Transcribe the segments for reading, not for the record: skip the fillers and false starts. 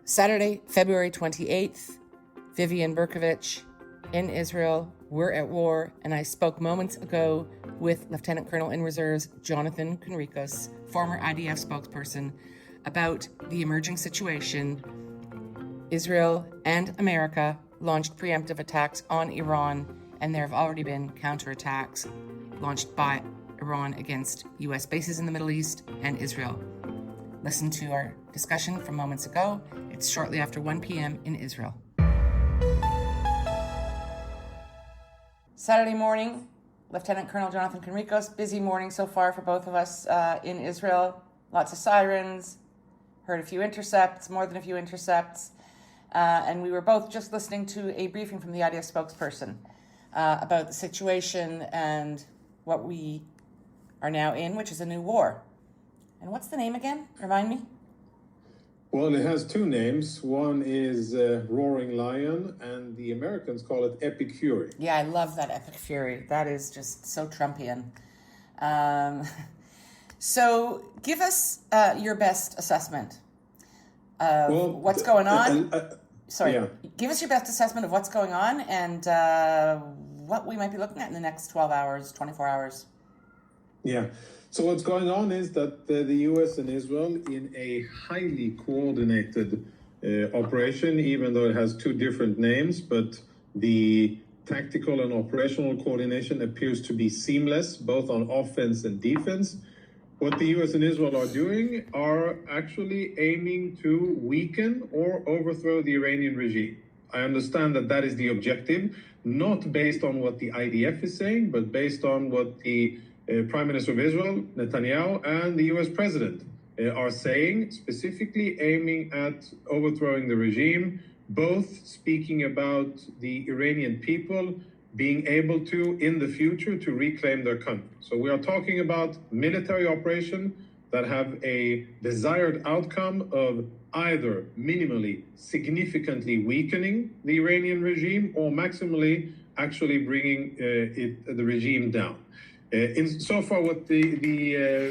Saturday, February 28th, Vivian Berkovich in Israel. We're at war, and I spoke moments ago with Lieutenant Colonel in Reserves Jonathan Conricus, former IDF spokesperson, about the emerging situation. Israel and America launched preemptive attacks on Iran, and there have already been counterattacks launched by Iran against U.S. bases in the Middle East and Israel. Listen to our discussion from moments ago. It's shortly after 1 p.m. in Israel. Saturday morning, Lieutenant Colonel Jonathan Conricus, busy morning so far for both of us in Israel. Lots of sirens, heard a few intercepts, more than a few intercepts. And we were both just listening to a briefing from the IDF spokesperson about the situation and what we are now in, which is a new war. And what's the name again? Remind me. Well, it has two names. One is Roaring Lion, and the Americans call it Epic Fury. Yeah, I love that Epic Fury. That is just so Trumpian. So give us your best assessment of what's going on. Give us your best assessment of what's going on and what we might be looking at in the next 12 hours, 24 hours. Yeah. So what's going on is that the U.S. and Israel, in a highly coordinated operation, even though it has two different names, but the tactical and operational coordination appears to be seamless, both on offense and defense. What the U.S. and Israel are doing are actually aiming to weaken or overthrow the Iranian regime. I understand that that is the objective, not based on what the IDF is saying, but based on what the Prime Minister of Israel, Netanyahu, and the U.S. President are saying, specifically aiming at overthrowing the regime, both speaking about the Iranian people being able to, in the future, to reclaim their country. So we are talking about military operation that have a desired outcome of either minimally, significantly weakening the Iranian regime or maximally actually bringing the regime down. So far, what the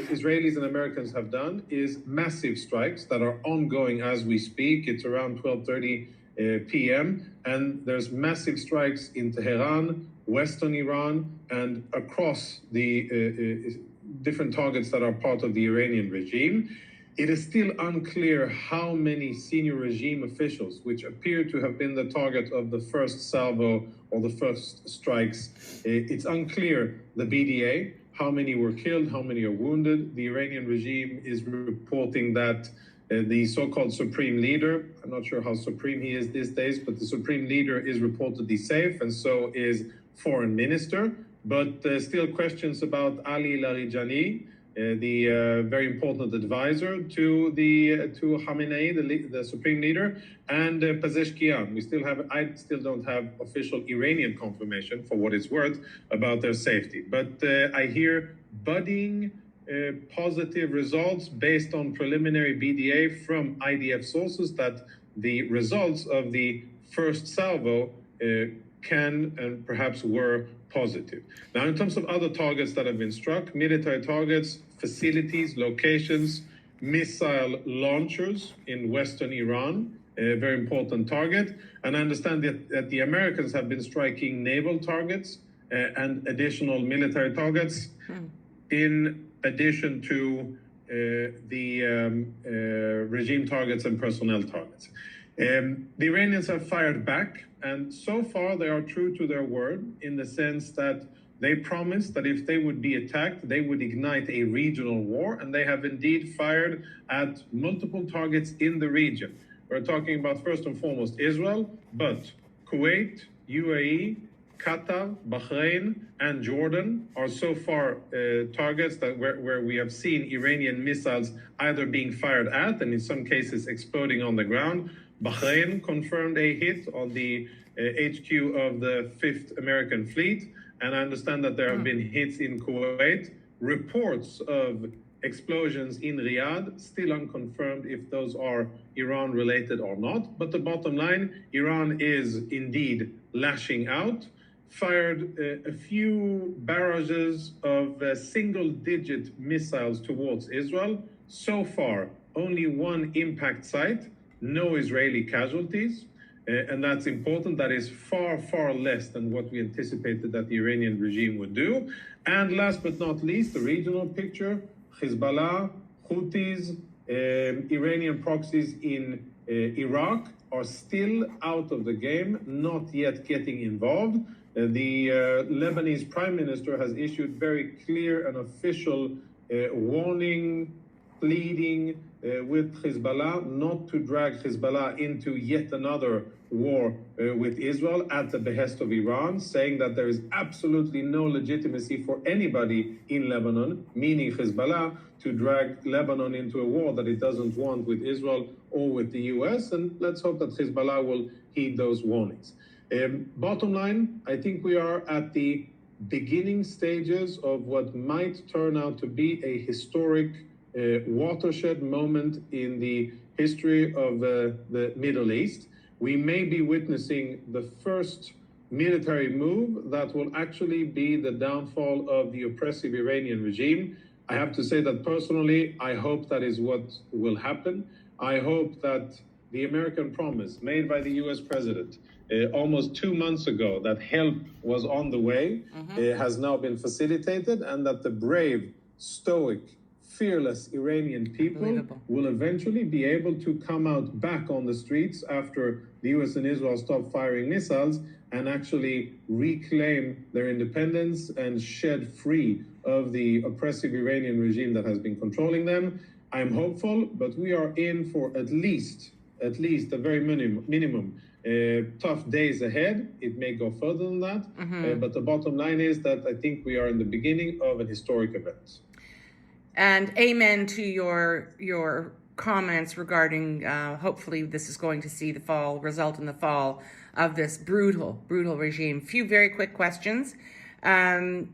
Israelis and Americans have done is massive strikes that are ongoing as we speak. It's around 12:30 p.m. and there's massive strikes in Tehran, Western Iran, and across the different targets that are part of the Iranian regime. It is still unclear how many senior regime officials, which appear to have been the target of the first salvo or the first strikes, it's unclear the BDA, how many were killed, how many are wounded. The Iranian regime is reporting that the so-called supreme leader, I'm not sure how supreme he is these days, but the supreme leader is reportedly safe, and so is foreign minister. But still questions about Ali Larijani, the very important advisor to Khamenei, the supreme leader, and Pezeshkian. I still don't have official Iranian confirmation, for what it's worth, about their safety. But I hear budding positive results based on preliminary BDA from IDF sources that the results of the first salvo can and perhaps were positive. Now, in terms of other targets that have been struck, military targets, facilities, locations, missile launchers in Western Iran, a very important target. And I understand that the Americans have been striking naval targets and additional military targets in addition to the regime targets and personnel targets. The Iranians have fired back, and so far they are true to their word in the sense that they promised that if they would be attacked, they would ignite a regional war, and they have indeed fired at multiple targets in the region. We're talking about, first and foremost, Israel, but Kuwait, UAE, Qatar, Bahrain, and Jordan are so far targets that where we have seen Iranian missiles either being fired at and in some cases exploding on the ground. Bahrain confirmed a hit on the HQ of the 5th American Fleet, and I understand that there have been hits in Kuwait. Reports of explosions in Riyadh, still unconfirmed if those are Iran-related or not. But the bottom line, Iran is indeed lashing out, fired a few barrages of single-digit missiles towards Israel. So far, only one impact site, no Israeli casualties. And that's important. That is far, far less than what we anticipated that the Iranian regime would do. And last but not least, the regional picture, Hezbollah, Houthis, Iranian proxies in Iraq are still out of the game, not yet getting involved. The Lebanese prime minister has issued very clear and official warning, pleading with Hezbollah not to drag Hezbollah into yet another war with Israel at the behest of Iran, saying that there is absolutely no legitimacy for anybody in Lebanon, meaning Hezbollah, to drag Lebanon into a war that it doesn't want with Israel or with the US. And let's hope that Hezbollah will heed those warnings. Bottom line, I think we are at the beginning stages of what might turn out to be a historic watershed moment in the history of the Middle East. We may be witnessing the first military move that will actually be the downfall of the oppressive Iranian regime. I have to say that personally, I hope that is what will happen. I hope that the American promise made by the US president almost 2 months ago, that help was on the way, has now been facilitated, and that the brave, stoic, fearless Iranian people will eventually be able to come out back on the streets after the US and Israel stop firing missiles and actually reclaim their independence and shed free of the oppressive Iranian regime that has been controlling them. I'm hopeful, but we are in for at least a very minimum tough days ahead. It may go further than that, but the bottom line is that I think we are in the beginning of an historic event. And amen to your comments regarding hopefully this is going to see result in the fall of this brutal regime. Few very quick questions. I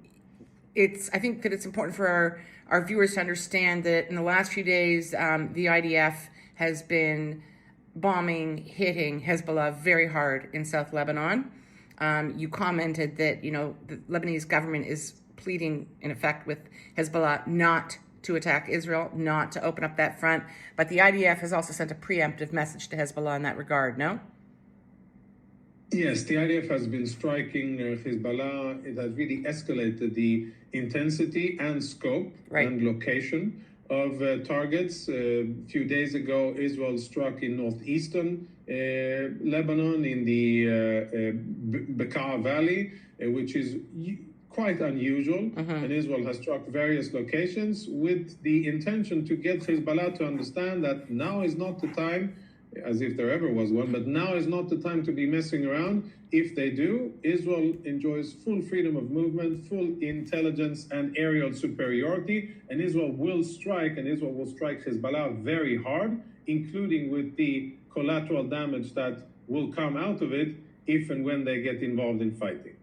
think that it's important for our viewers to understand that in the last few days, the IDF has been hitting Hezbollah very hard in South Lebanon. You commented that, the Lebanese government is pleading, in effect, with Hezbollah not to attack Israel, not to open up that front. But the IDF has also sent a preemptive message to Hezbollah in that regard, no? Yes, the IDF has been striking Hezbollah. It has really escalated the intensity and scope and location of targets. A few days ago, Israel struck in northeastern Lebanon in the Bekaa Valley, which is quite unusual. And Israel has struck various locations with the intention to get Hezbollah to understand that now is not the time, as if there ever was one, but now is not the time to be messing around. If they do, Israel enjoys full freedom of movement, full intelligence and aerial superiority, and Israel will strike Hezbollah very hard, including with the collateral damage that will come out of it if and when they get involved in fighting.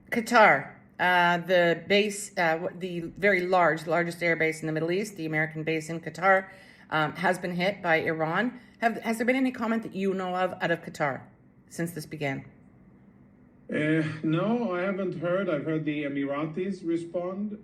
Qatar, the base, the very largest air base in the Middle East, the American base in Qatar, has been hit by Iran. Has there been any comment that you know of out of Qatar since this began? No, I haven't heard. I've heard the Emiratis respond,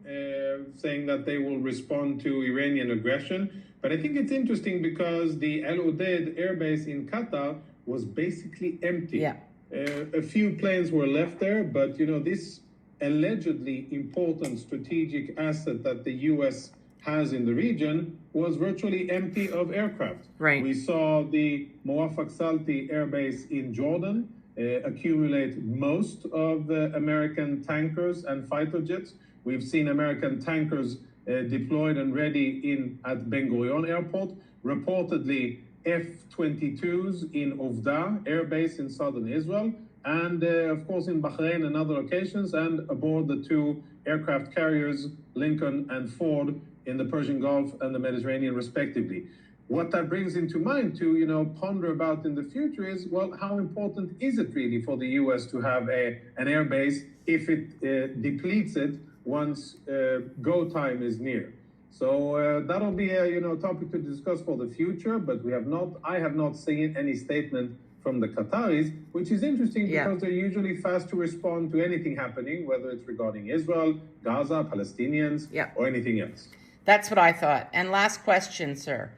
saying that they will respond to Iranian aggression. But I think it's interesting because the El Udeid air base in Qatar was basically empty. Yeah. A few planes were left there, but this allegedly important strategic asset that the U.S. has in the region was virtually empty of aircraft. Right. We saw the Muwafaq Salti air base in Jordan accumulate most of the American tankers and fighter jets. We've seen American tankers deployed and ready at Ben Gurion Airport. Reportedly, F-22s in Uvda air base in southern Israel, and of course in Bahrain and other locations, and aboard the two aircraft carriers, Lincoln and Ford, in the Persian Gulf and the Mediterranean, respectively. What that brings into mind to, ponder about in the future is, well, how important is it really for the U.S. to have an air base if it depletes it once go time is near? So that'll be a topic to discuss for the future, but I have not seen any statement from the Qataris, which is interesting because they're usually fast to respond to anything happening, whether it's regarding Israel, Gaza, Palestinians, or anything else. That's what I thought. And last question, sir.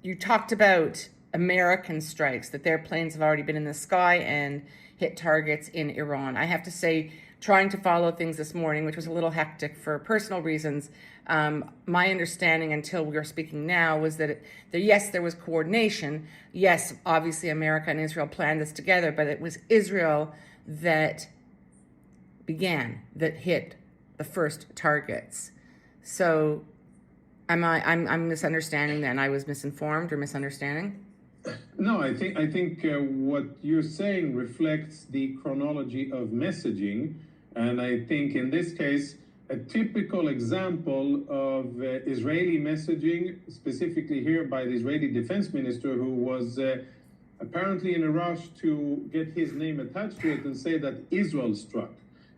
you talked about American strikes, that their planes have already been in the sky and hit targets in Iran. I have to say, trying to follow things this morning, which was a little hectic for personal reasons, my understanding until we are speaking now was that, yes, there was coordination. Yes, obviously America and Israel planned this together, but it was Israel that hit the first targets. So I'm misunderstanding then. I was misinformed or misunderstanding? No, I think what you're saying reflects the chronology of messaging, and I think in this case, a typical example of Israeli messaging, specifically here by the Israeli defense minister, who was apparently in a rush to get his name attached to it and say that Israel struck.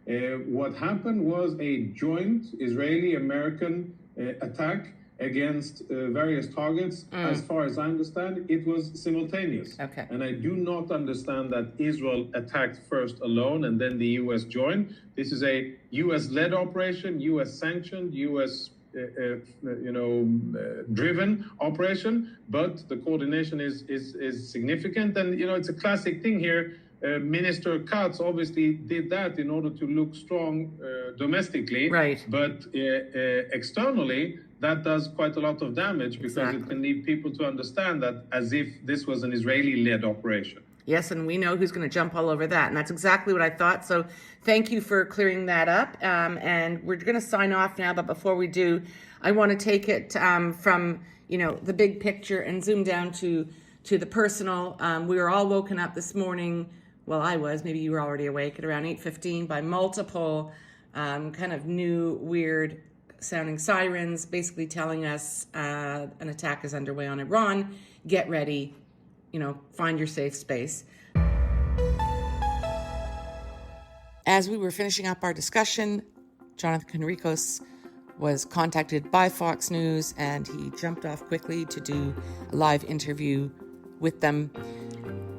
What happened was a joint Israeli-American attack against various targets. As far as I understand, it was simultaneous. Okay. And I do not understand that Israel attacked first alone and then the U.S. joined. This is a U.S.-led operation, U.S.-sanctioned, U.S. driven operation, but the coordination is significant. And, it's a classic thing here. Minister Katz obviously did that in order to look strong domestically, right? But externally, that does quite a lot of damage because it can lead people to understand that as if this was an Israeli-led operation. Yes, and we know who's going to jump all over that, and that's exactly what I thought. So thank you for clearing that up, and we're going to sign off now, but before we do, I want to take it from the big picture and zoom down to the personal. We were all woken up this morning. Well, I was. Maybe you were already awake at around 8:15 by multiple kind of new, weird sounding sirens, basically telling us an attack is underway on Iran. Get ready, find your safe space. As we were finishing up our discussion, Jonathan Conricus was contacted by Fox News, and he jumped off quickly to do a live interview with them.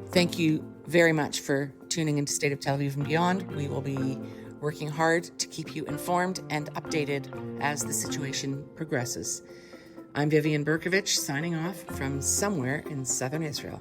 Thank you very much for tuning into State of Tel Aviv and Beyond. We will be working hard to keep you informed and updated as the situation progresses. I'm Vivian Berkovich, signing off from somewhere in southern Israel.